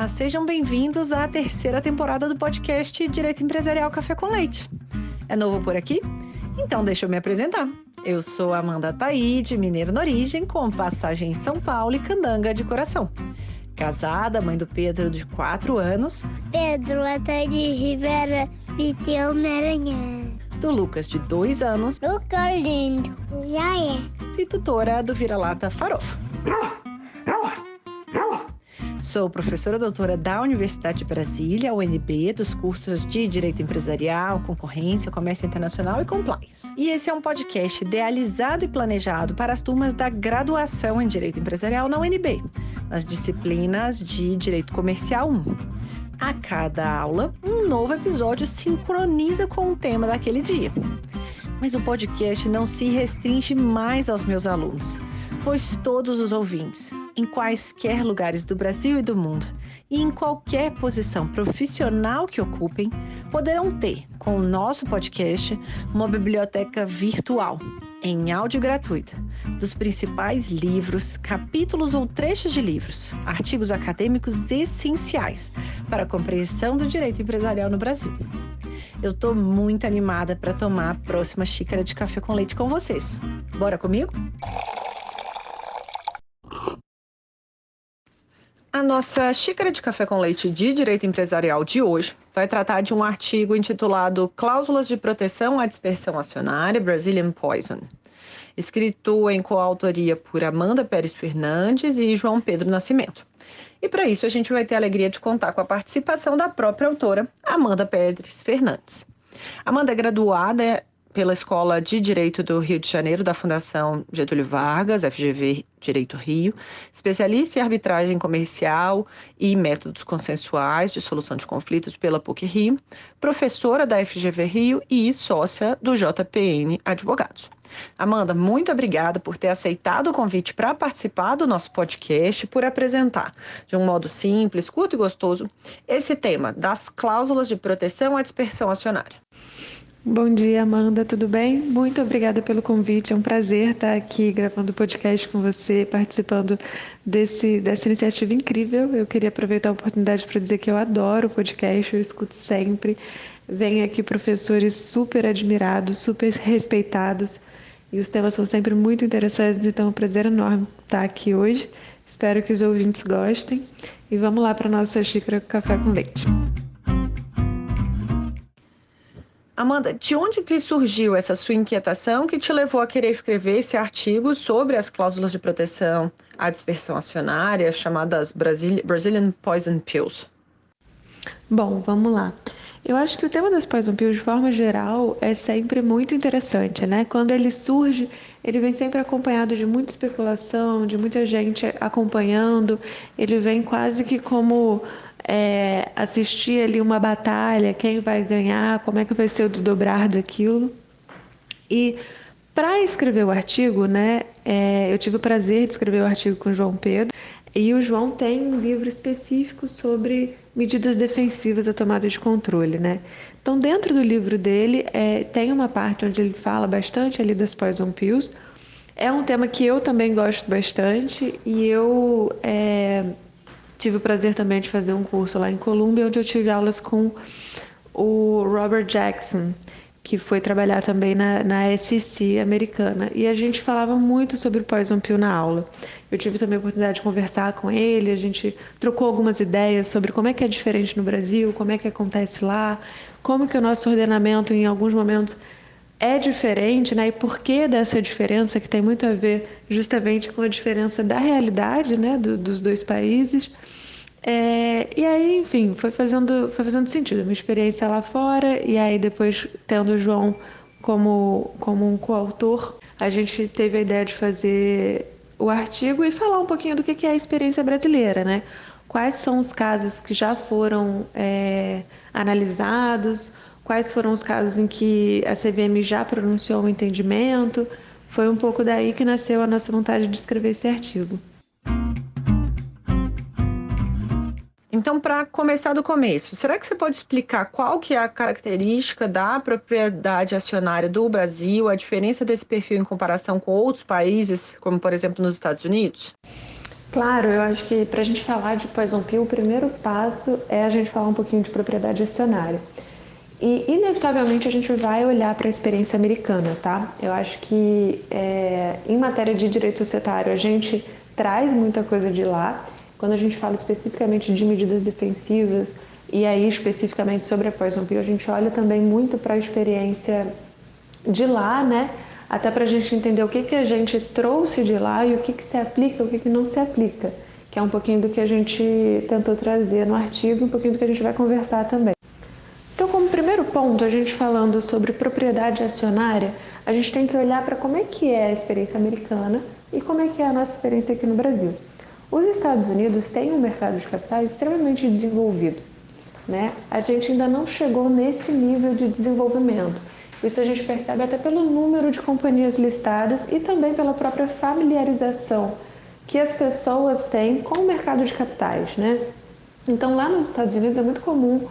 Olá, sejam bem-vindos à terceira temporada do podcast Direito Empresarial Café com Leite. É novo por aqui? Então deixa eu me apresentar. Eu sou Amanda Taide, mineira na origem, com passagem em São Paulo e candanga de coração. Casada, mãe do Pedro de 4 anos. Pedro Ataide Rivera Piteu Maranhão. Do Lucas de 2 anos. Lucas lindo. Já é. E tutora do Vira-Lata Farofa. Sou professora doutora da Universidade de Brasília, UNB, dos cursos de Direito Empresarial, Concorrência, Comércio Internacional e Compliance. E esse é um podcast idealizado e planejado para as turmas da graduação em Direito Empresarial na UNB, nas disciplinas de Direito Comercial 1. A cada aula, um novo episódio sincroniza com o tema daquele dia. Mas o podcast não se restringe mais aos meus alunos, pois todos os ouvintes, em quaisquer lugares do Brasil e do mundo, e em qualquer posição profissional que ocupem, poderão ter, com o nosso podcast, uma biblioteca virtual, em áudio gratuita, dos principais livros, capítulos ou trechos de livros, artigos acadêmicos essenciais para a compreensão do direito empresarial no Brasil. Eu estou muito animada para tomar a próxima xícara de café com leite com vocês. Bora comigo? A nossa xícara de café com leite de direito empresarial de hoje vai tratar de um artigo intitulado Cláusulas de Proteção à Dispersão Acionária, Brazilian Poison, escrito em coautoria por Amanda Pérez Fernandes e João Pedro Nascimento. E para isso a gente vai ter a alegria de contar com a participação da própria autora, Amanda Pérez Fernandes. Amanda é graduada pela Escola de Direito do Rio de Janeiro, da Fundação Getúlio Vargas, FGV Direito Rio, especialista em arbitragem comercial e métodos consensuais de solução de conflitos pela PUC-Rio, professora da FGV Rio e sócia do JPN Advogados. Amanda, muito obrigada por ter aceitado o convite para participar do nosso podcast, por apresentar, de um modo simples, curto e gostoso, esse tema das cláusulas de proteção à dispersão acionária. Bom dia, Amanda, tudo bem? Muito obrigada pelo convite, é um prazer estar aqui gravando o podcast com você, participando dessa iniciativa incrível. Eu queria aproveitar a oportunidade para dizer que eu adoro o podcast, eu escuto sempre. Vêm aqui professores super admirados, super respeitados, e os temas são sempre muito interessantes, então é um prazer enorme estar aqui hoje. Espero que os ouvintes gostem. E vamos lá para a nossa xícara de café com leite. Amanda, de onde que surgiu essa sua inquietação que te levou a querer escrever esse artigo sobre as cláusulas de proteção à dispersão acionária, chamadas Brazilian Poison Pills? Bom, vamos lá. Eu acho que o tema das Poison Pills, de forma geral, é sempre muito interessante, né? Quando ele surge, ele vem sempre acompanhado de muita especulação, de muita gente acompanhando. Ele vem quase que como assistir ali uma batalha, quem vai ganhar, como é que vai ser o desdobrar daquilo. E para escrever o artigo, né, eu tive o prazer de escrever o artigo com o João Pedro, e o João tem um livro específico sobre medidas defensivas à tomada de controle, né? Então, dentro do livro dele, tem uma parte onde ele fala bastante ali das Poison Pills. É um tema que eu também gosto bastante, e eu tive o prazer também de fazer um curso lá em Colômbia, onde eu tive aulas com o Robert Jackson, que foi trabalhar também na SEC americana. E a gente falava muito sobre o Poison Pill na aula. Eu tive também a oportunidade de conversar com ele, a gente trocou algumas ideias sobre como é que é diferente no Brasil, como é que acontece lá, como que o nosso ordenamento, em alguns momentos, é diferente, né? E por que dessa diferença, que tem muito a ver justamente com a diferença da realidade, né, dos dois países. E aí, enfim, foi fazendo sentido. Uma experiência lá fora, e aí depois, tendo o João como um coautor, a gente teve a ideia de fazer o artigo e falar um pouquinho do que é a experiência brasileira, né? Quais são os casos que já foram analisados, quais foram os casos em que a CVM já pronunciou um entendimento. Foi um pouco daí que nasceu a nossa vontade de escrever esse artigo. Então, para começar do começo, será que você pode explicar qual que é a característica da propriedade acionária do Brasil, a diferença desse perfil em comparação com outros países, como, por exemplo, nos Estados Unidos? Claro, eu acho que para a gente falar de Poison Pill, o primeiro passo é a gente falar um pouquinho de propriedade acionária. E, inevitavelmente, a gente vai olhar para a experiência americana, tá? Eu acho que em matéria de direito societário, a gente traz muita coisa de lá. Quando a gente fala especificamente de medidas defensivas e aí especificamente sobre a Poison Pill, a gente olha também muito para a experiência de lá, né? Até para a gente entender o que a gente trouxe de lá e o que se aplica, o que não se aplica, que é um pouquinho do que a gente tentou trazer no artigo, um pouquinho do que a gente vai conversar também. Então, como primeiro ponto, a gente falando sobre propriedade acionária, a gente tem que olhar para como é que é a experiência americana e como é que é a nossa experiência aqui no Brasil. Os Estados Unidos têm um mercado de capitais extremamente desenvolvido, né? A gente ainda não chegou nesse nível de desenvolvimento. Isso a gente percebe até pelo número de companhias listadas e também pela própria familiarização que as pessoas têm com o mercado de capitais, né? Então, lá nos Estados Unidos é muito comum,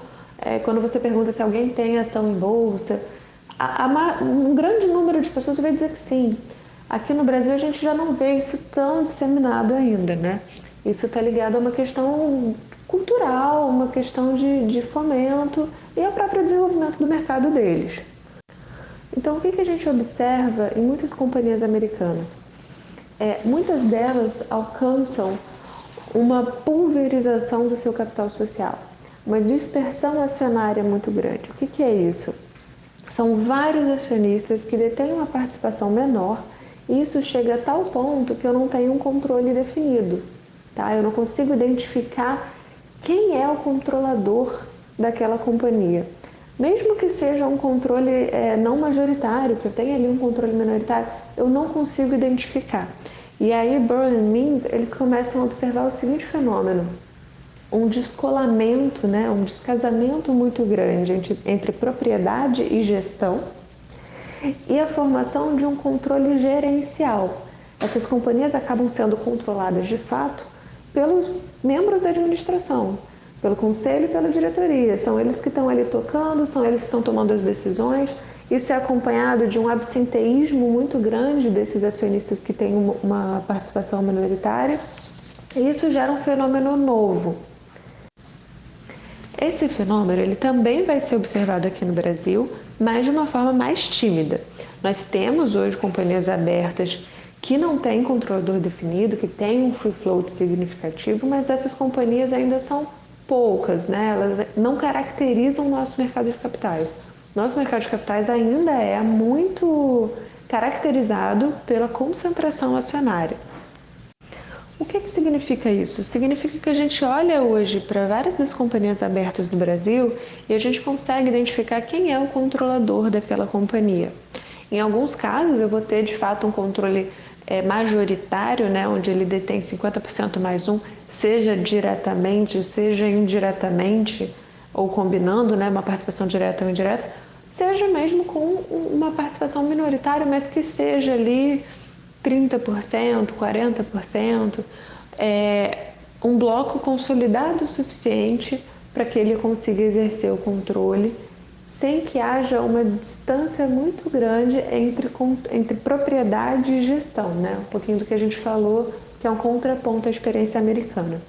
quando você pergunta se alguém tem ação em bolsa, um grande número de pessoas vai dizer que sim. Aqui no Brasil a gente já não vê isso tão disseminado ainda, né? Isso está ligado a uma questão cultural, uma questão de fomento e ao próprio desenvolvimento do mercado deles. Então, o que a gente observa em muitas companhias americanas? Muitas delas alcançam uma pulverização do seu capital social, uma dispersão acionária muito grande. O que é isso? São vários acionistas que detêm uma participação menor e isso chega a tal ponto que eu não tenho um controle definido, tá? Eu não consigo identificar quem é o controlador daquela companhia. Mesmo que seja um controle não majoritário, que eu tenha ali um controle minoritário, eu não consigo identificar. E aí, Berlin Means, eles começam a observar o seguinte fenômeno: um descolamento, né, um descasamento muito grande entre propriedade e gestão e a formação de um controle gerencial. Essas companhias acabam sendo controladas de fato pelos membros da administração, pelo conselho e pela diretoria. São eles que estão ali tocando, são eles que estão tomando as decisões. Isso é acompanhado de um absenteísmo muito grande desses acionistas que têm uma participação minoritária. E isso gera um fenômeno novo. Esse fenômeno ele também vai ser observado aqui no Brasil, mas de uma forma mais tímida. Nós temos hoje companhias abertas que não têm controlador definido, que têm um free float significativo, mas essas companhias ainda são poucas, né? Elas não caracterizam o nosso mercado de capitais. Nosso mercado de capitais ainda é muito caracterizado pela concentração acionária. O que significa isso? Significa que a gente olha hoje para várias das companhias abertas do Brasil e a gente consegue identificar quem é o controlador daquela companhia. Em alguns casos, eu vou ter de fato um controle majoritário, né, onde ele detém 50% mais um, seja diretamente, seja indiretamente, ou combinando, né, uma participação direta ou indireta, seja mesmo com uma participação minoritária, mas que seja ali 30%, 40%, um bloco consolidado o suficiente para que ele consiga exercer o controle sem que haja uma distância muito grande entre propriedade e gestão, né? Um pouquinho do que a gente falou, que é um contraponto à experiência americana.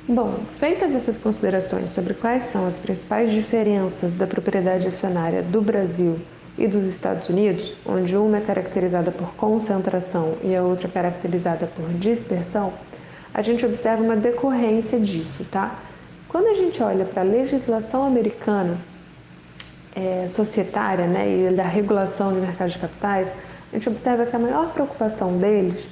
Bom, feitas essas considerações sobre quais são as principais diferenças da propriedade acionária do Brasil e dos Estados Unidos, onde uma é caracterizada por concentração e a outra é caracterizada por dispersão, a gente observa uma decorrência disso, tá? Quando a gente olha para a legislação americana societária, né, e da regulação de mercado de capitais, a gente observa que a maior preocupação deles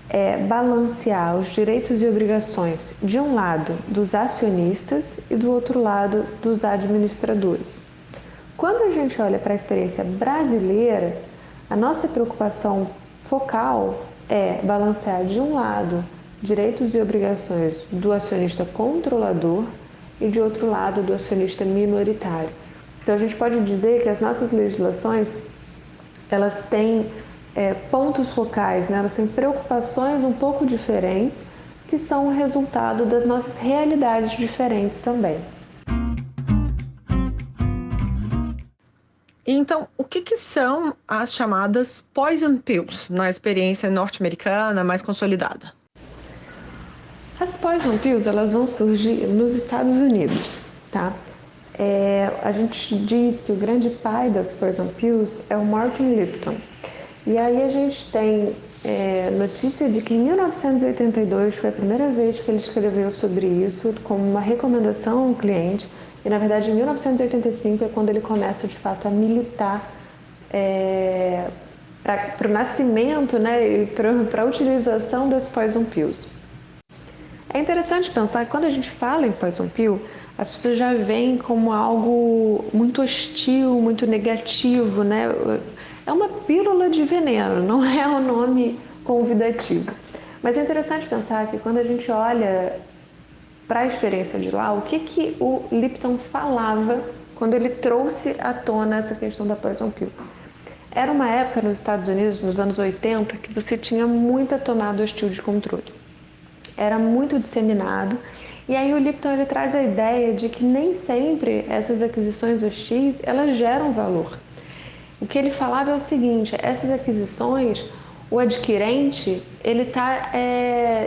é balancear os direitos e obrigações, de um lado, dos acionistas e do outro lado, dos administradores. Quando a gente olha para a experiência brasileira, a nossa preocupação focal é balancear, de um lado, direitos e obrigações do acionista controlador e, de outro lado, do acionista minoritário. Então, a gente pode dizer que as nossas legislações, elas têm pontos focais, né? Elas têm preocupações um pouco diferentes, que são o resultado das nossas realidades diferentes também. Então, o que são as chamadas poison pills na experiência norte-americana mais consolidada? As Poison Pills, elas vão surgir nos Estados Unidos, tá? A gente diz que o grande pai das Poison Pills é o Martin Lipton. E aí a gente tem notícia de que em 1982 foi a primeira vez que ele escreveu sobre isso como uma recomendação ao cliente. E, na verdade, em 1985 é quando ele começa, de fato, a militar para o nascimento, né, e para a utilização das Poison Pills. É interessante pensar que quando a gente fala em Poison Pill, as pessoas já veem como algo muito hostil, muito negativo, né? É uma pílula de veneno, não é um nome convidativo. Mas é interessante pensar que quando a gente olha para a experiência de lá, o que o Lipton falava quando ele trouxe à tona essa questão da Poison Pill. Era uma época nos Estados Unidos, nos anos 80, que você tinha muita tomada hostil de controle. Era muito disseminado. E aí o Lipton ele traz a ideia de que nem sempre essas aquisições hostis, elas geram valor. O que ele falava é o seguinte: essas aquisições, o adquirente, ele está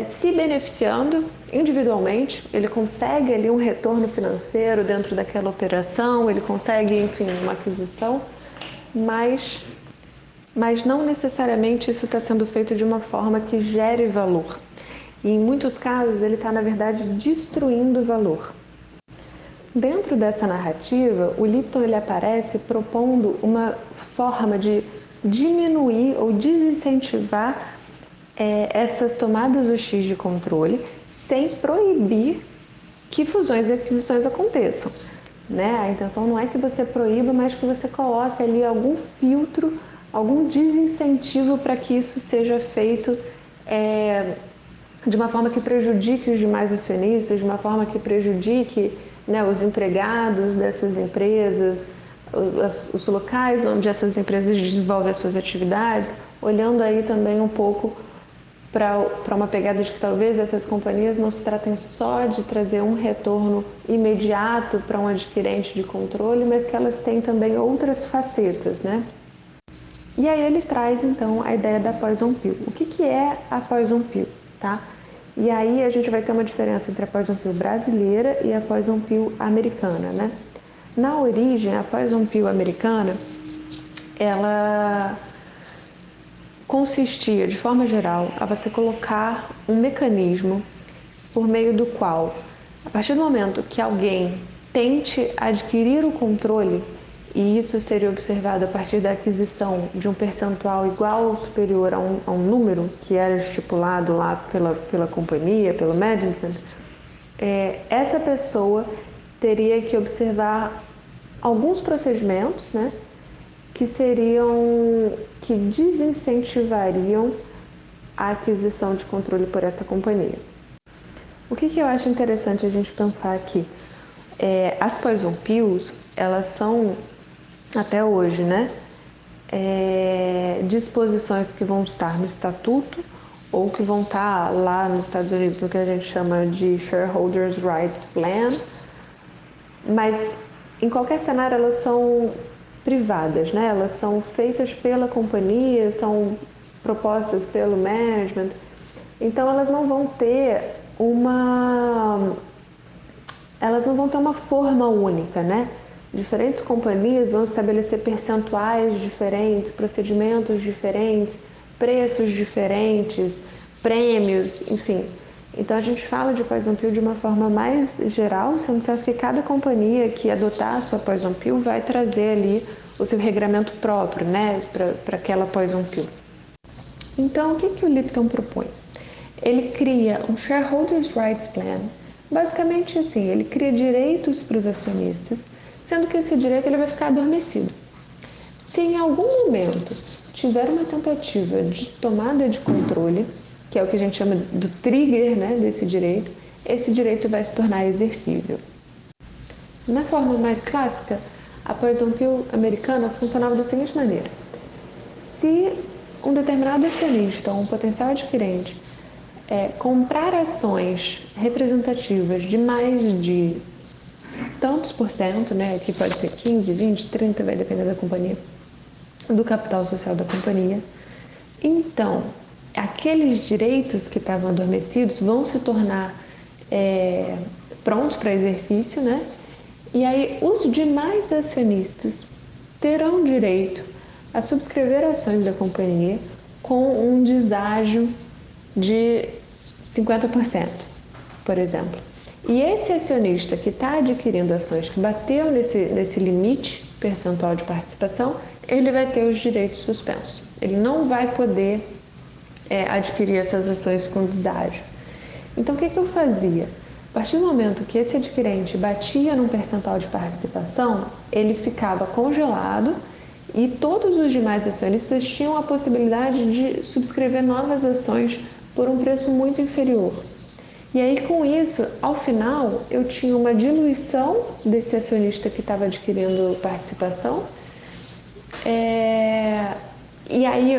se beneficiando individualmente, ele consegue ali um retorno financeiro dentro daquela operação, ele consegue, enfim, uma aquisição, mas não necessariamente isso está sendo feito de uma forma que gere valor. E em muitos casos ele está, na verdade, destruindo o valor. Dentro dessa narrativa, o Lipton ele aparece propondo uma forma de diminuir ou desincentivar essas tomadas hostis de controle sem proibir que fusões e aquisições aconteçam. Né? A intenção não é que você proíba, mas que você coloque ali algum filtro, algum desincentivo para que isso seja feito de uma forma que prejudique os demais acionistas, de uma forma que prejudique, né, os empregados dessas empresas, os locais onde essas empresas desenvolvem as suas atividades, olhando aí também um pouco para uma pegada de que talvez essas companhias não se tratem só de trazer um retorno imediato para um adquirente de controle, mas que elas têm também outras facetas, né? E aí ele traz então a ideia da Poison Pill. O que é a Poison Pill, tá? E aí a gente vai ter uma diferença entre a Poison Pill brasileira e a Poison Pill americana, né? Na origem, a Poison Pill americana, ela consistia, de forma geral, a você colocar um mecanismo por meio do qual, a partir do momento que alguém tente adquirir o controle, e isso seria observado a partir da aquisição de um percentual igual ou superior a um número que era estipulado lá pela companhia, pelo management, essa pessoa teria que observar alguns procedimentos, né, que desincentivariam a aquisição de controle por essa companhia. O que eu acho interessante a gente pensar aqui? As Poison Pills, elas são, até hoje, né, disposições que vão estar no estatuto ou que vão estar lá nos Estados Unidos no que a gente chama de Shareholders Rights Plan, mas em qualquer cenário elas são privadas, né? Elas são feitas pela companhia, são propostas pelo management, então elas não vão ter uma forma única, né? Diferentes companhias vão estabelecer percentuais diferentes, procedimentos diferentes, preços diferentes, prêmios, enfim. Então a gente fala de Poison Pill de uma forma mais geral, sendo certo que cada companhia que adotar a sua Poison Pill vai trazer ali o seu regramento próprio, né, para aquela Poison Pill. Então o que o Lipton propõe? Ele cria um Shareholders Rights Plan, basicamente assim, ele cria direitos para os acionistas, sendo que esse direito ele vai ficar adormecido. Se em algum momento tiver uma tentativa de tomada de controle, que é o que a gente chama do trigger, né, desse direito, esse direito vai se tornar exercível. Na forma mais clássica, a Poison Pill americana funcionava da seguinte maneira: se um determinado acionista ou um potencial adquirente comprar ações representativas de mais de tantos por cento, né, que pode ser 15, 20, 30, vai depender da companhia, do capital social da companhia, então aqueles direitos que estavam adormecidos vão se tornar prontos para exercício, né? E aí os demais acionistas terão direito a subscrever ações da companhia com um deságio de 50%, por exemplo. E esse acionista que está adquirindo ações que bateu nesse limite percentual de participação, ele vai ter os direitos suspensos. Ele não vai poder adquirir essas ações com deságio. Então, o que eu fazia? A partir do momento que esse adquirente batia num percentual de participação, ele ficava congelado e todos os demais acionistas tinham a possibilidade de subscrever novas ações por um preço muito inferior. E aí, com isso, ao final, eu tinha uma diluição desse acionista que estava adquirindo participação, e aí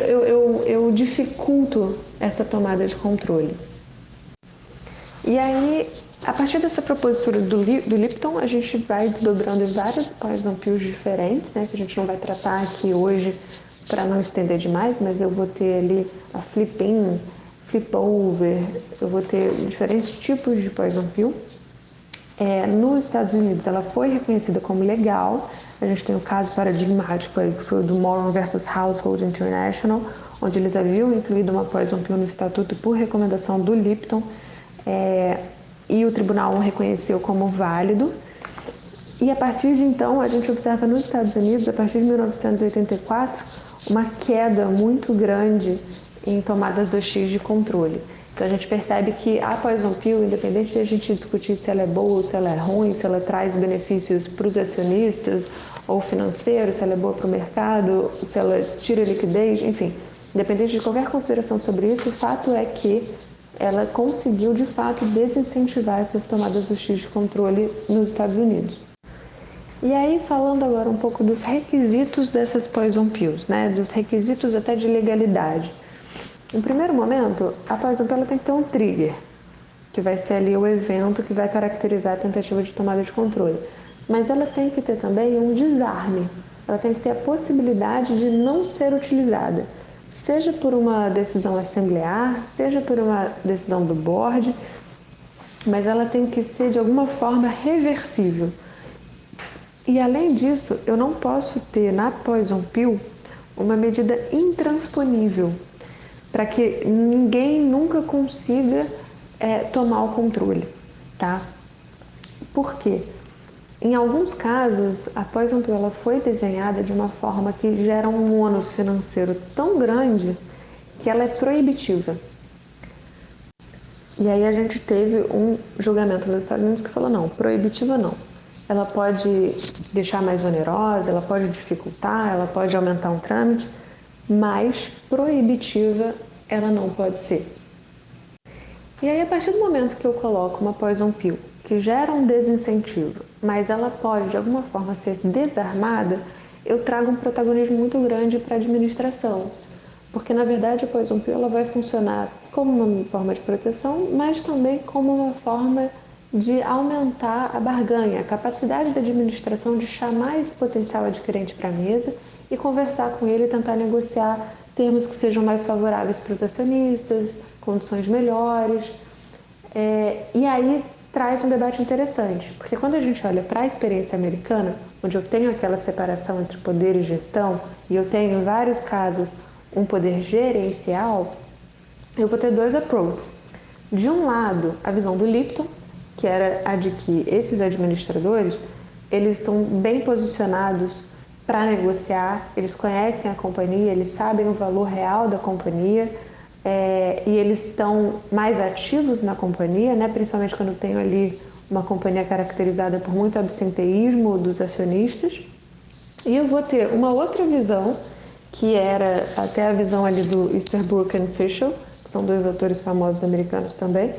eu dificulto essa tomada de controle. E aí, a partir dessa propositura do Lipton, a gente vai desdobrando em várias poison pills diferentes, né, que a gente não vai tratar aqui hoje para não estender demais, mas eu vou ter ali a flip-in, flip-over, eu vou ter diferentes tipos de poison pill. Nos Estados Unidos, ela foi reconhecida como legal. A gente tem um caso paradigmático aí, que foi o do Moran versus Household International, onde eles haviam incluído uma poison pill no estatuto por recomendação do Lipton, e o tribunal o reconheceu como válido. E a partir de então, a gente observa nos Estados Unidos, a partir de 1984, uma queda muito grande em tomadas 2x de controle. Então a gente percebe que a poison pill, independente de a gente discutir se ela é boa ou se ela é ruim, se ela traz benefícios para os acionistas ou financeiros, se ela é boa para o mercado, se ela tira liquidez, enfim, independente de qualquer consideração sobre isso, o fato é que ela conseguiu de fato desincentivar essas tomadas 2x de controle nos Estados Unidos. E aí, falando agora um pouco dos requisitos dessas poison pills, né, dos requisitos até de legalidade. No primeiro momento, a poison pill tem que ter um trigger, que vai ser ali o evento que vai caracterizar a tentativa de tomada de controle. Mas ela tem que ter também um desarme, ela tem que ter a possibilidade de não ser utilizada, seja por uma decisão assemblear, seja por uma decisão do board, mas ela tem que ser de alguma forma reversível. E além disso, eu não posso ter na poison pill uma medida intransponível, para que ninguém nunca consiga tomar o controle, tá? Por quê? Em alguns casos, a poison pill ela foi desenhada de uma forma que gera um ônus financeiro tão grande que ela é proibitiva. E aí a gente teve um julgamento nos Estados Unidos que falou, não, proibitiva não. Ela pode deixar mais onerosa, ela pode dificultar, ela pode aumentar um trâmite, mas proibitiva ela não pode ser. E aí, a partir do momento que eu coloco uma poison pill que gera um desincentivo, mas ela pode de alguma forma ser desarmada, eu trago um protagonismo muito grande para a administração, porque na verdade a poison pill ela vai funcionar como uma forma de proteção, mas também como uma forma de aumentar a barganha, a capacidade da administração de chamar esse potencial adquirente para a mesa e conversar com ele e tentar negociar termos que sejam mais favoráveis para os acionistas, condições melhores. E aí traz um debate interessante, porque quando a gente olha para a experiência americana, onde eu tenho aquela separação entre poder e gestão, e eu tenho em vários casos um poder gerencial, eu vou ter dois approaches. De um lado, a visão do Lipton, que era a de que esses administradores, eles estão bem posicionados para negociar, eles conhecem a companhia, eles sabem o valor real da companhia, e eles estão mais ativos na companhia, né? Principalmente quando eu tenho ali uma companhia caracterizada por muito absenteísmo dos acionistas. E eu vou ter uma outra visão, que era até a visão ali do Easterbrook e Fischel, que são dois autores famosos americanos também,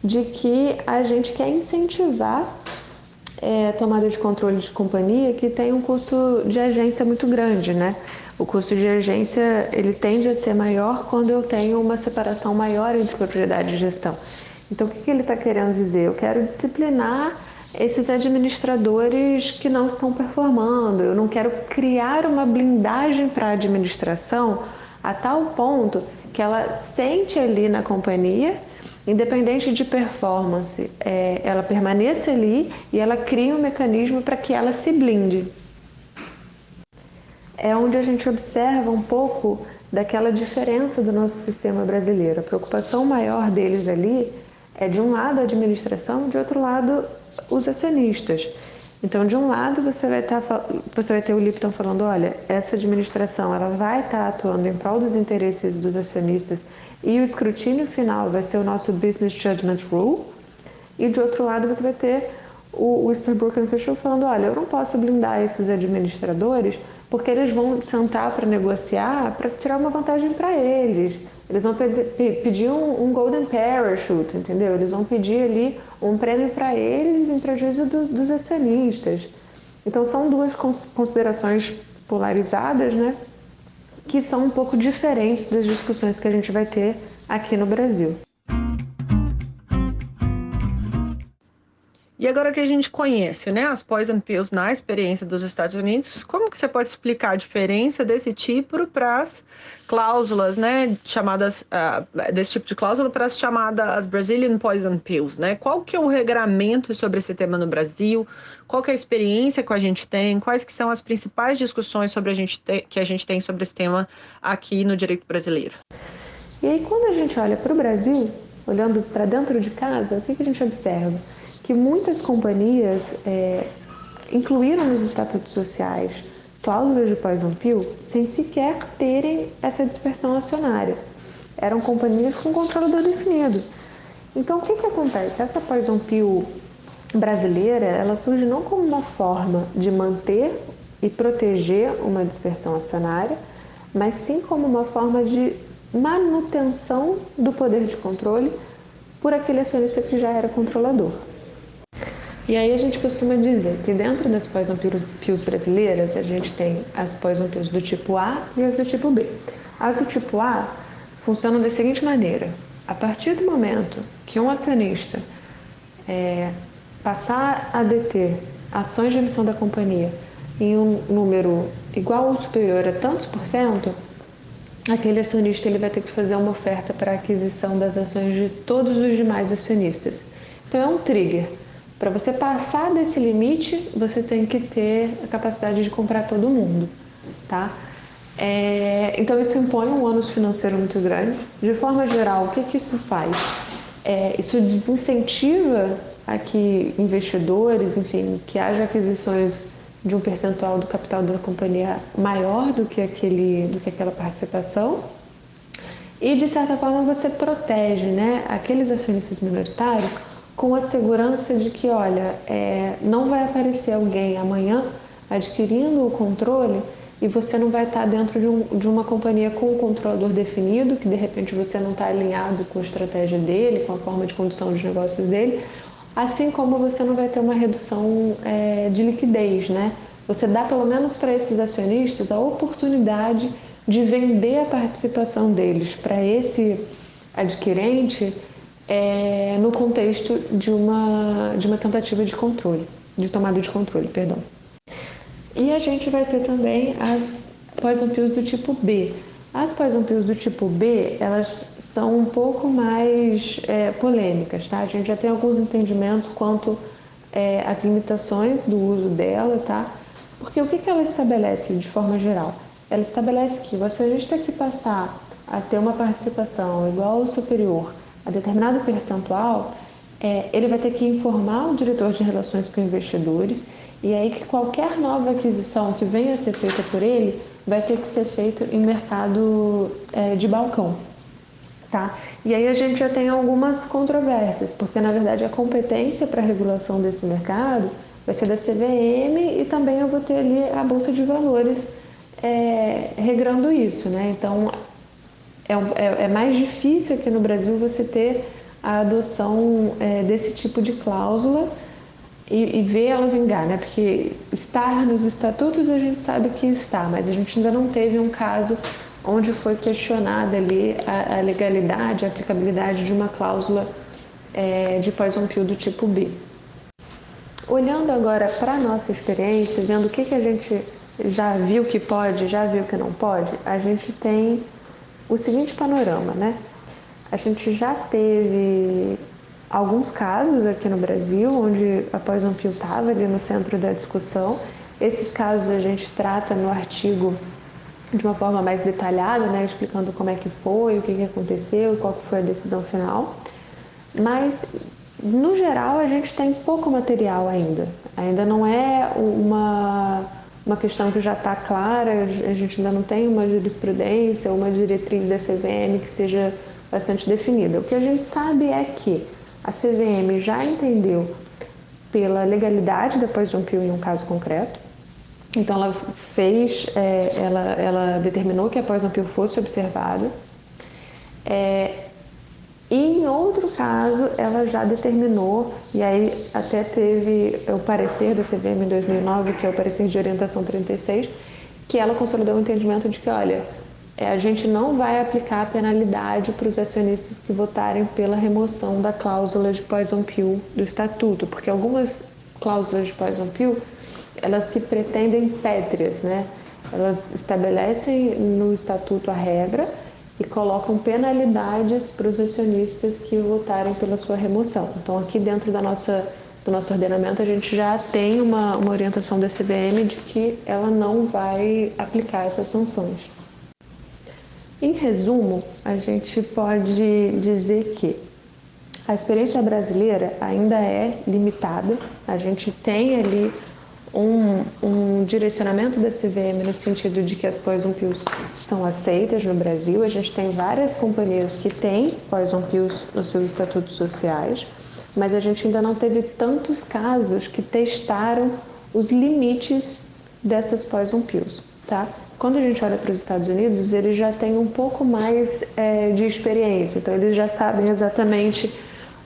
de que a gente quer incentivar a tomada de controle de companhia que tem um custo de agência muito grande, né? O custo de agência, ele tende a ser maior quando eu tenho uma separação maior entre propriedade e gestão. Então, o que ele está querendo dizer? Eu quero disciplinar esses administradores que não estão performando. Eu não quero criar uma blindagem para a administração a tal ponto que ela sente ali na companhia independente de performance, ela permaneça ali e ela cria um mecanismo para que ela se blinde. É onde a gente observa um pouco daquela diferença do nosso sistema brasileiro. A preocupação maior deles ali é, de um lado, a administração, de outro lado, os acionistas. Então, de um lado, você vai ter o Lipton falando, olha, essa administração ela vai estar atuando em prol dos interesses dos acionistas e o escrutínio final vai ser o nosso Business Judgment Rule. E, de outro lado, você vai ter o Easterbrook Official falando, olha, eu não posso blindar esses administradores porque eles vão sentar para negociar para tirar uma vantagem para eles. Eles vão pedir um golden parachute, entendeu? Eles vão pedir ali um prêmio para eles em prejuízo dos acionistas. Então, são duas considerações polarizadas, né? Que são um pouco diferentes das discussões que a gente vai ter aqui no Brasil. E agora que a gente conhece, né, as poison pills na experiência dos Estados Unidos, como que você pode explicar a diferença desse tipo para as cláusulas, né, chamadas, desse tipo de cláusula para as chamadas Brazilian poison pills, né? Qual que é o regramento sobre esse tema no Brasil? Qual que é a experiência que a gente tem? Quais que são as principais discussões que a gente tem sobre esse tema aqui no direito brasileiro? E aí, quando a gente olha para o Brasil, olhando para dentro de casa, o que a gente observa? Que muitas companhias incluíram nos estatutos sociais cláusulas de poison pill sem sequer terem essa dispersão acionária. Eram companhias com controlador definido. Então, o que acontece? Essa poison pill brasileira, ela surge não como uma forma de manter e proteger uma dispersão acionária, mas sim como uma forma de manutenção do poder de controle por aquele acionista que já era controlador. E aí a gente costuma dizer que dentro das poison pills brasileiras, a gente tem as poison pills do tipo A e as do tipo B. As do tipo A funcionam da seguinte maneira: a partir do momento que um acionista passar a deter ações de emissão da companhia em um número igual ou superior a tantos por cento, aquele acionista ele vai ter que fazer uma oferta para a aquisição das ações de todos os demais acionistas. Então é um trigger. Para você passar desse limite, você tem que ter a capacidade de comprar todo mundo, tá? Então isso impõe um ônus financeiro muito grande. De forma geral, o que isso faz? Isso desincentiva a que investidores, enfim, que haja aquisições de um percentual do capital da companhia maior do que aquela participação. E, de certa forma, você protege, né, aqueles acionistas minoritários com a segurança de que, olha, não vai aparecer alguém amanhã adquirindo o controle e você não vai estar dentro de uma companhia com um controlador definido, que de repente você não está alinhado com a estratégia dele, com a forma de condução dos negócios dele, assim como você não vai ter uma redução de liquidez, né? Você dá pelo menos para esses acionistas a oportunidade de vender a participação deles para esse adquirente no contexto de uma tentativa de controle, de tomada de controle, perdão. E a gente vai ter também as poison pills do tipo B. As poison pills do tipo B, elas são um pouco mais polêmicas, tá? A gente já tem alguns entendimentos quanto às limitações do uso dela, tá? Porque o que ela estabelece de forma geral? Ela estabelece que o acionista que passar a ter uma participação igual ou superior a determinado percentual, ele vai ter que informar o diretor de relações com investidores, e aí que qualquer nova aquisição que venha a ser feita por ele vai ter que ser feito em mercado de balcão, tá? E aí a gente já tem algumas controvérsias, porque na verdade a competência para a regulação desse mercado vai ser da CVM e também eu vou ter ali a Bolsa de Valores regrando isso, né? Então é mais difícil aqui no Brasil você ter a adoção desse tipo de cláusula e ver ela vingar, né? Porque estar nos estatutos a gente sabe que está, mas a gente ainda não teve um caso onde foi questionada ali a legalidade, a aplicabilidade de uma cláusula de poison pill do tipo B. Olhando agora para a nossa experiência, vendo o que a gente já viu que pode, já viu que não pode, a gente tem o seguinte panorama, né? A gente já teve alguns casos aqui no Brasil, onde a Poison Pill estava ali no centro da discussão. Esses casos a gente trata no artigo de uma forma mais detalhada, né, explicando como é que foi, o que aconteceu, qual que foi a decisão final. Mas, no geral, a gente tem pouco material ainda. Ainda não é uma questão que já está clara, a gente ainda não tem uma jurisprudência ou uma diretriz da CVM que seja bastante definida. O que a gente sabe é que a CVM já entendeu pela legalidade da Poison Pill em um caso concreto. Então ela ela determinou que a Poison Pill fosse observada. E em outro caso, ela já determinou, e aí até teve o parecer da CVM em 2009, que é o parecer de orientação 36, que ela consolidou o entendimento de que, olha, a gente não vai aplicar a penalidade para os acionistas que votarem pela remoção da cláusula de Poison Pill do estatuto, porque algumas cláusulas de Poison Pill, elas se pretendem pétreas, né? Elas estabelecem no estatuto a regra e colocam penalidades para os acionistas que votarem pela sua remoção. Então, aqui dentro do nosso ordenamento, a gente já tem uma orientação da CVM de que ela não vai aplicar essas sanções. Em resumo, a gente pode dizer que a experiência brasileira ainda é limitada. A gente tem ali um direcionamento da CVM no sentido de que as Poison Pills são aceitas no Brasil. A gente tem várias companhias que têm Poison Pills nos seus estatutos sociais, mas a gente ainda não teve tantos casos que testaram os limites dessas Poison Pills, tá? Quando a gente olha para os Estados Unidos, eles já têm um pouco mais de experiência, então eles já sabem exatamente.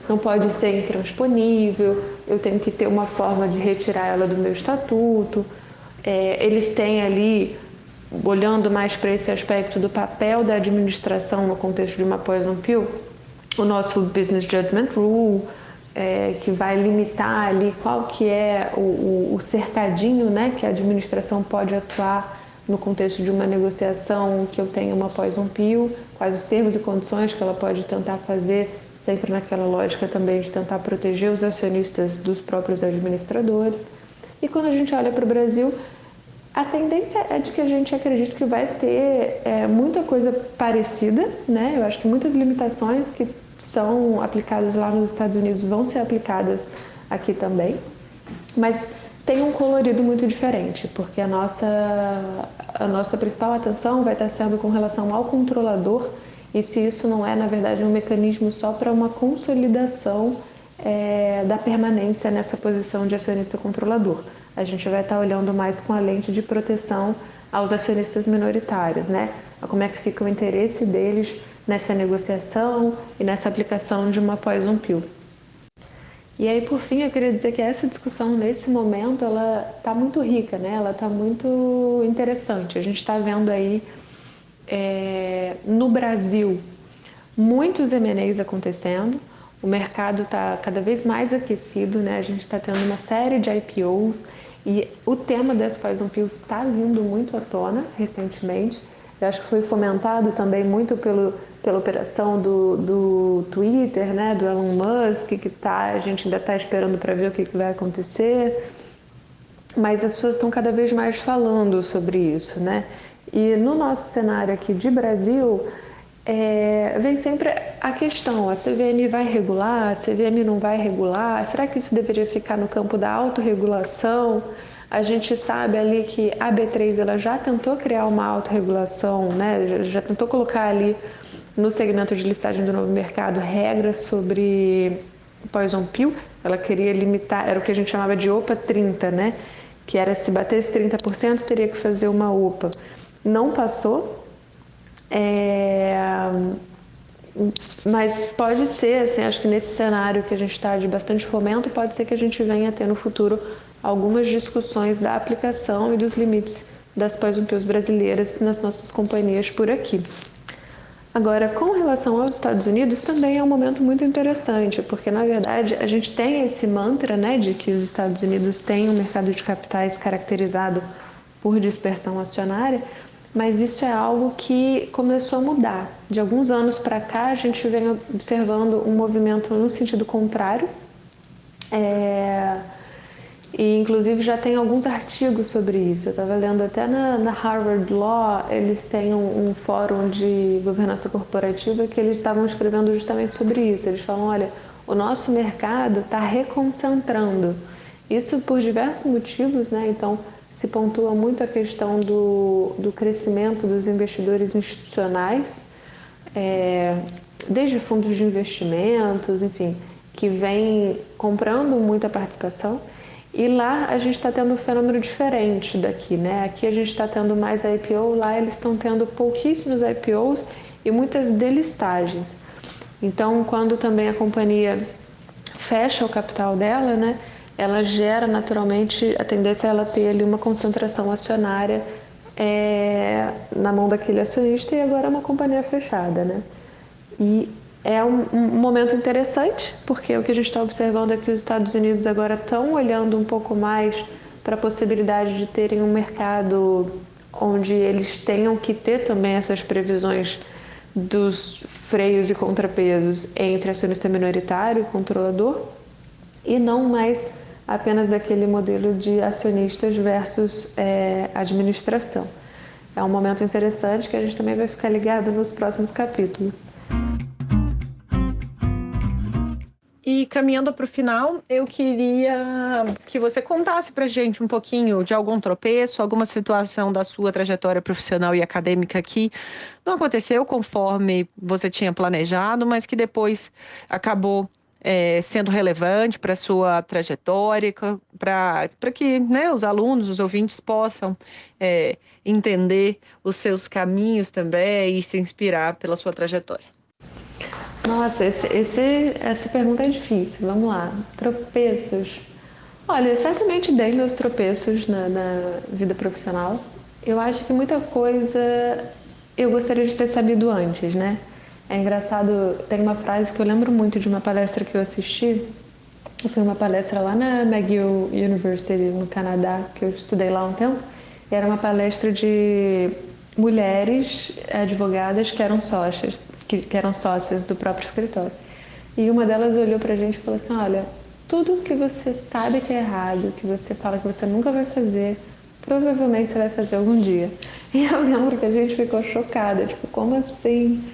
Não pode ser intransponível, eu tenho que ter uma forma de retirar ela do meu estatuto. Eles têm ali, olhando mais para esse aspecto do papel da administração no contexto de uma Poison Pill, o nosso Business Judgment Rule, que vai limitar ali qual que é o cercadinho, né, que a administração pode atuar no contexto de uma negociação que eu tenha uma Poison Pill, quais os termos e condições que ela pode tentar fazer, sempre naquela lógica também de tentar proteger os acionistas dos próprios administradores. E quando a gente olha para o Brasil, a tendência é de que a gente acredita que vai ter muita coisa parecida, né? Eu acho que muitas limitações que são aplicadas lá nos Estados Unidos vão ser aplicadas aqui também, mas tem um colorido muito diferente, porque a nossa principal atenção vai estar sendo com relação ao controlador, e se isso não é, na verdade, um mecanismo só para uma consolidação da permanência nessa posição de acionista controlador. A gente vai estar olhando mais com a lente de proteção aos acionistas minoritários, né? A como é que fica o interesse deles nessa negociação e nessa aplicação de uma Poison Pill. E aí, por fim, eu queria dizer que essa discussão, nesse momento, ela está muito rica, né? Ela está muito interessante. A gente está vendo aí, no Brasil, muitos M&As acontecendo, o mercado está cada vez mais aquecido, né? A gente está tendo uma série de IPOs e o tema das Poison Pills está vindo muito à tona recentemente. Eu acho que foi fomentado também muito pela operação do Twitter, né? Do Elon Musk, a gente ainda está esperando para ver o que vai acontecer, mas as pessoas estão cada vez mais falando sobre isso, né? E no nosso cenário aqui de Brasil, vem sempre a questão, a CVM vai regular, a CVM não vai regular, será que isso deveria ficar no campo da autorregulação? A gente sabe ali que a B3 ela já tentou criar uma autorregulação, né? Já tentou colocar ali no segmento de listagem do novo mercado regras sobre Poison Pill, ela queria limitar, era o que a gente chamava de OPA 30, né? Que era se batesse 30% teria que fazer uma OPA. Não passou, mas pode ser, assim, acho que nesse cenário que a gente está de bastante fomento, pode ser que a gente venha ter no futuro algumas discussões da aplicação e dos limites das Poison Pills brasileiras nas nossas companhias por aqui. Agora, com relação aos Estados Unidos, também é um momento muito interessante, porque, na verdade, a gente tem esse mantra, né, de que os Estados Unidos têm um mercado de capitais caracterizado por dispersão acionária, mas isso é algo que começou a mudar. De alguns anos para cá, a gente vem observando um movimento no sentido contrário. E inclusive já tem alguns artigos sobre isso. Eu estava lendo até na Harvard Law, eles têm um fórum de governança corporativa que eles estavam escrevendo justamente sobre isso. Eles falam, olha, o nosso mercado está reconcentrando. Isso por diversos motivos, né? Então se pontua muito a questão do crescimento dos investidores institucionais, desde fundos de investimentos, enfim, que vem comprando muita participação. E lá a gente está tendo um fenômeno diferente daqui, né? Aqui a gente está tendo mais IPO, lá eles estão tendo pouquíssimos IPOs e muitas delistagens. Então, quando também a companhia fecha o capital dela, né? Ela gera naturalmente, a tendência é ela ter ali uma concentração acionária na mão daquele acionista, e agora é uma companhia fechada, né? E é um momento interessante, porque o que a gente está observando é que os Estados Unidos agora estão olhando um pouco mais para a possibilidade de terem um mercado onde eles tenham que ter também essas previsões dos freios e contrapesos entre acionista minoritário e controlador, e não mais apenas daquele modelo de acionistas versus administração. É um momento interessante que a gente também vai ficar ligado nos próximos capítulos. E caminhando para o final, eu queria que você contasse para a gente um pouquinho de algum tropeço, alguma situação da sua trajetória profissional e acadêmica que não aconteceu conforme você tinha planejado, mas que depois acabou sendo relevante para a sua trajetória, para que, né, os alunos, os ouvintes possam entender os seus caminhos também e se inspirar pela sua trajetória. Nossa, essa pergunta é difícil. Vamos lá. Tropeços. Olha, eu certamente dei meus tropeços na vida profissional. Eu acho que muita coisa eu gostaria de ter sabido antes, né? É engraçado, tem uma frase que eu lembro muito de uma palestra que eu assisti. Foi uma palestra lá na McGill University, no Canadá, que eu estudei lá há um tempo. E era uma palestra de mulheres advogadas que eram sócias do próprio escritório. E uma delas olhou pra gente e falou assim, olha, tudo que você sabe que é errado, que você fala que você nunca vai fazer, provavelmente você vai fazer algum dia. E eu lembro que a gente ficou chocada, tipo, como assim?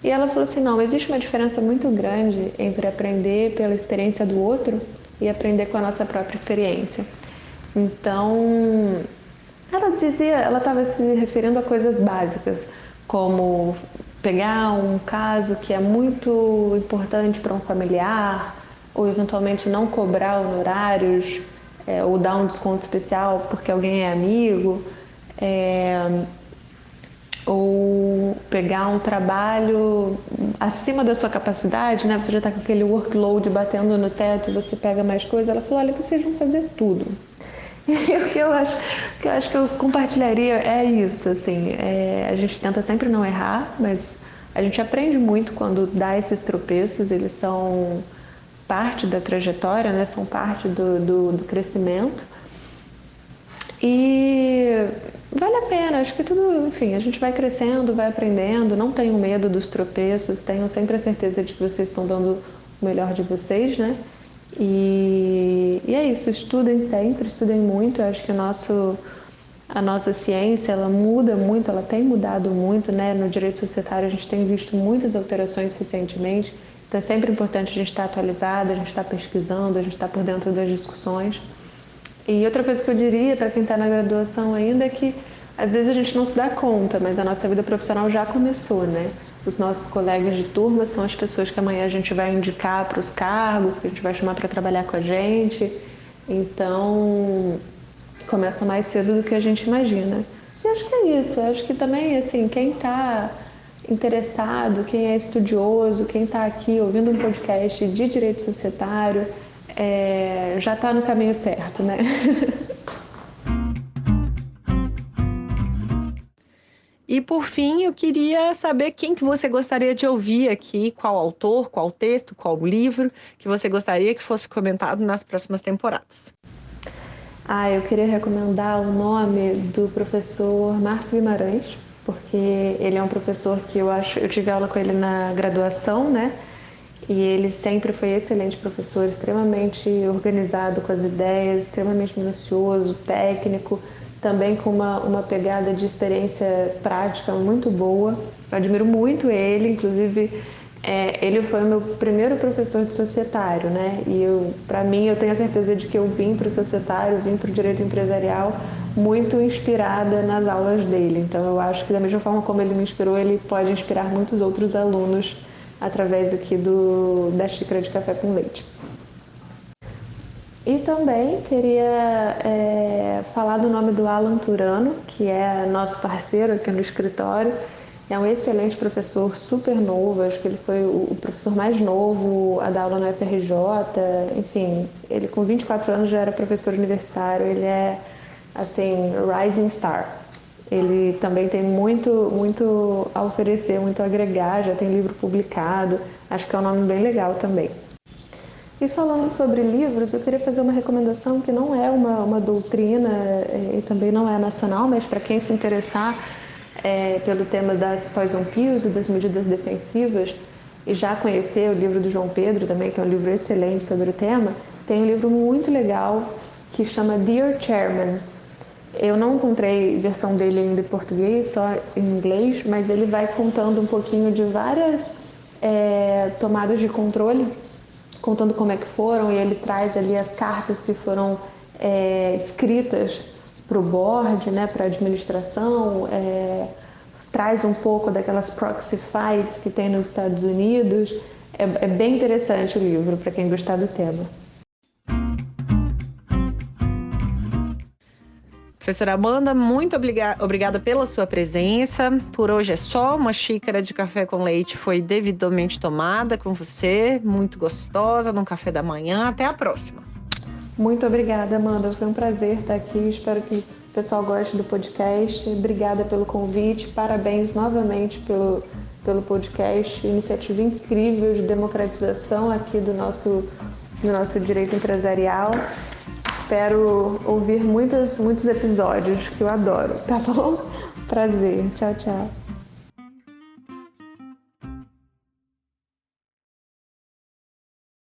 E ela falou assim, não, existe uma diferença muito grande entre aprender pela experiência do outro e aprender com a nossa própria experiência. Então, ela estava se referindo a coisas básicas, como pegar um caso que é muito importante para um familiar, ou eventualmente não cobrar honorários, ou dar um desconto especial porque alguém é amigo, ou pegar um trabalho acima da sua capacidade, né? Você já está com aquele workload batendo no teto e você pega mais coisa. Ela falou, olha, vocês vão fazer tudo. E o que eu acho que eu compartilharia é isso, assim, a gente tenta sempre não errar, mas a gente aprende muito quando dá esses tropeços, eles são parte da trajetória, né? São parte do crescimento. E vale a pena, acho que tudo, enfim, a gente vai crescendo, vai aprendendo, não tenham medo dos tropeços, tenham sempre a certeza de que vocês estão dando o melhor de vocês, né? E é isso, estudem sempre, estudem muito. Eu acho que a nossa ciência, ela muda muito, ela tem mudado muito, né? No direito societário a gente tem visto muitas alterações recentemente, então é sempre importante a gente estar atualizado, a gente estar pesquisando, a gente estar por dentro das discussões. E outra coisa que eu diria para quem está na graduação ainda é que às vezes a gente não se dá conta, mas a nossa vida profissional já começou, né? Os nossos colegas de turma são as pessoas que amanhã a gente vai indicar para os cargos, que a gente vai chamar para trabalhar com a gente. Então, começa mais cedo do que a gente imagina. E acho que é isso. Acho que também, assim, quem está interessado, quem é estudioso, quem está aqui ouvindo um podcast de direito societário, já está no caminho certo, né? E por fim, eu queria saber quem que você gostaria de ouvir aqui, qual autor, qual texto, qual livro que você gostaria que fosse comentado nas próximas temporadas. Eu queria recomendar o nome do professor Márcio Guimarães, porque ele é um professor que eu tive aula com ele na graduação, né? E ele sempre foi excelente professor, extremamente organizado com as ideias, extremamente minucioso, técnico, também com uma pegada de experiência prática muito boa. Eu admiro muito ele, inclusive ele foi o meu primeiro professor de societário, né? E para mim, eu tenho a certeza de que eu vim para o societário, vim para o direito empresarial muito inspirada nas aulas dele. Então, eu acho que da mesma forma como ele me inspirou, ele pode inspirar muitos outros alunos através aqui da xícara de café com leite. E também queria falar do nome do Alan Turano, que é nosso parceiro aqui no escritório. É um excelente professor, super novo, acho que ele foi o professor mais novo a dar aula no FRJ, enfim, ele com 24 anos já era professor universitário, ele é, assim, rising star. Ele também tem muito a oferecer, muito a agregar, já tem livro publicado, acho que é um nome bem legal também. E falando sobre livros, eu queria fazer uma recomendação que não é uma doutrina e também não é nacional, mas para quem se interessar pelo tema das Poison Pills e das medidas defensivas e já conhecer o livro do João Pedro também, que é um livro excelente sobre o tema, tem um livro muito legal que chama Dear Chairman. Eu não encontrei versão dele ainda em português, só em inglês, mas ele vai contando um pouquinho de várias tomadas de controle, contando como é que foram, e ele traz ali as cartas que foram escritas para o board, né, para a administração, traz um pouco daquelas proxy fights que tem nos Estados Unidos. É bem interessante o livro, para quem gostar do tema. Professora Amanda, muito obrigada pela sua presença. Por hoje é só. Uma xícara de café com leite foi devidamente tomada com você, muito gostosa, num café da manhã. Até a próxima. Muito obrigada, Amanda. Foi um prazer estar aqui. Espero que o pessoal goste do podcast. Obrigada pelo convite. Parabéns novamente pelo podcast. Iniciativa incrível de democratização aqui do nosso direito empresarial. Espero ouvir muitos episódios, que eu adoro, tá bom? Prazer. Tchau, tchau.